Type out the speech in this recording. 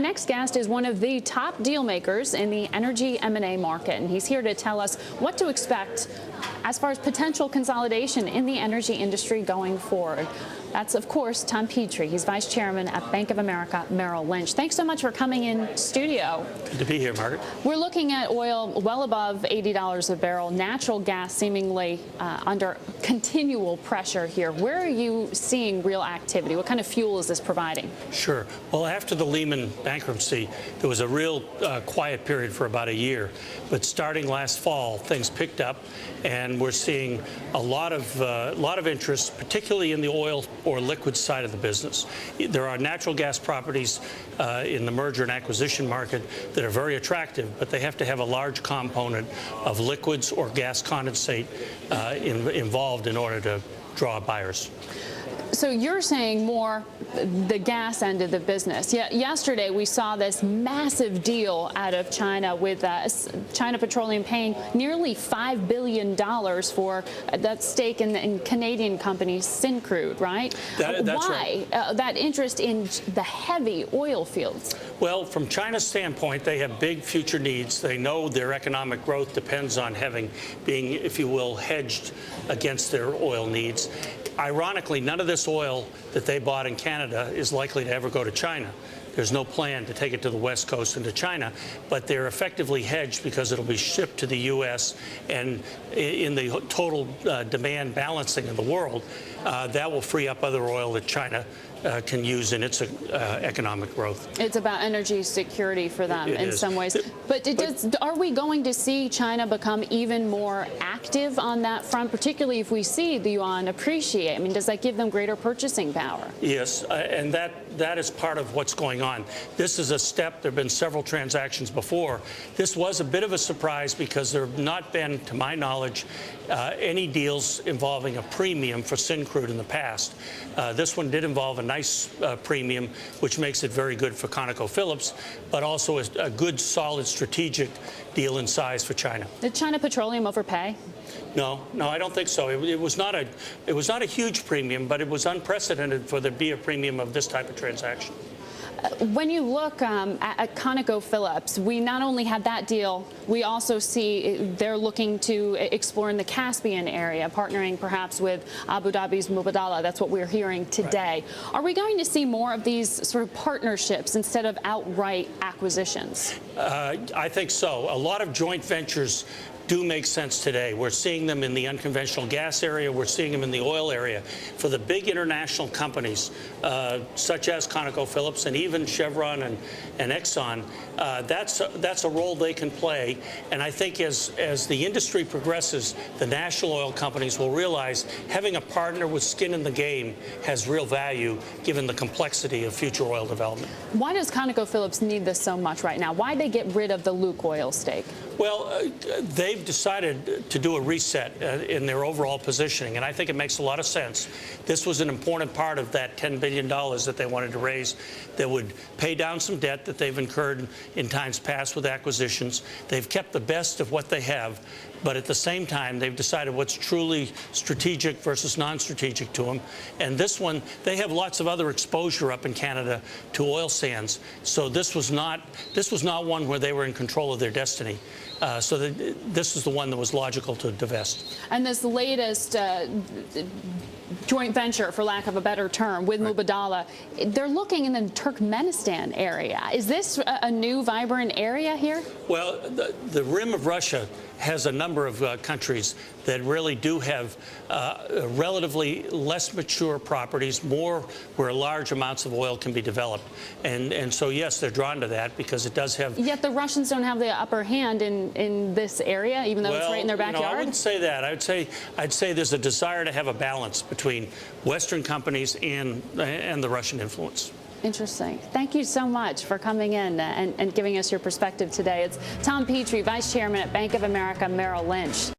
My next guest is one of the top deal makers in the energy M&A market, and he's here to tell us what to expect as far as potential consolidation in the energy industry going forward. That's, of course, Tom Petrie. He's vice chairman at Bank of America-Merrill Lynch. Thanks so much for coming in studio. Good to be here, Margaret. We're looking at oil well above $80 a barrel, natural gas seemingly under continual pressure here. Where are you seeing real activity? What kind of fuel is this providing? Sure. Well, after the Lehman bankruptcy, there was a real quiet period for about a year. But starting last fall, things picked up, and we're seeing a lot of interest, particularly in the oil or liquid side of the business. There are natural gas properties in the merger and acquisition market that are very attractive, but they have to have a large component of liquids or gas condensate involved in order to draw buyers. So you're saying more the gas end of the business. Yesterday, we saw this massive deal out of China with China Petroleum paying nearly $5 billion for that stake in Canadian company Syncrude, right? That's Why right. That interest in the heavy oil fields? Well, from China's standpoint, they have big future needs. They know their economic growth depends on being, if you will, hedged against their oil needs. Ironically, none of this oil that they bought in Canada is likely to ever go to China. There's no plan to take it to the West Coast and to China, but they're effectively hedged because it'll be shipped to the U.S. and in the total demand balancing of the world, that will free up other oil that China can use in its economic growth. It's about energy security for them in some ways. But are we going to see China become even more active on that front, particularly if we see the yuan appreciate? I mean, does that give them greater purchasing power? Yes, and that is part of what's going on. This is a step. There have been several transactions before. This was a bit of a surprise because there have not been, to my knowledge, any deals involving a premium for Syncrude in the past. This one did involve a nice premium, which makes it very good for ConocoPhillipps, but also a good, solid strategic deal in size for China. Did China Petroleum overpay? No, I don't think so. It was not a huge premium, but it was unprecedented for there to be a premium of this type of transaction. When you look at ConocoPhillipps, we not only had that deal, we also see they're looking to explore in the Caspian area, partnering perhaps with Abu Dhabi's Mubadala. That's what we're hearing today. Right. Are we going to see more of these sort of partnerships instead of outright acquisitions? I think so. A lot of joint ventures do make sense today. We're seeing them in the unconventional gas area. We're seeing them in the oil area. For the big international companies, such as ConocoPhillipps and even Chevron and Exxon, that's a role they can play. And I think as the industry progresses, the national oil companies will realize having a partner with skin in the game has real value, given the complexity of future oil development. Why does ConocoPhillipps need this so much right now? Why did they get rid of the Lukoil stake? Well, they've decided to do a reset in their overall positioning, and I think it makes a lot of sense. This was an important part of that $10 billion that they wanted to raise that would pay down some debt that they've incurred in times past with acquisitions. They've kept the best of what they have, but at the same time, they've decided what's truly strategic versus non-strategic to them. And this one, they have lots of other exposure up in Canada to oil sands. So this was not one where they were in control of their destiny. So this is the one that was logical to divest. And this latest joint venture, for lack of a better term, with Mubadala, they're looking in the Turkmenistan area. Is this a new, vibrant area here? Well, the rim of Russia has a number of countries that really do have relatively less mature properties, more where large amounts of oil can be developed. And so, yes, they're drawn to that because it does have... Yet the Russians don't have the upper hand in this area, even though it's right in their backyard? I wouldn't say that. I'd say there's a desire to have a balance between Western companies and the Russian influence. Interesting. Thank you so much for coming in and giving us your perspective today. It's Tom Petrie, Vice Chairman at Bank of America-Merrill Lynch.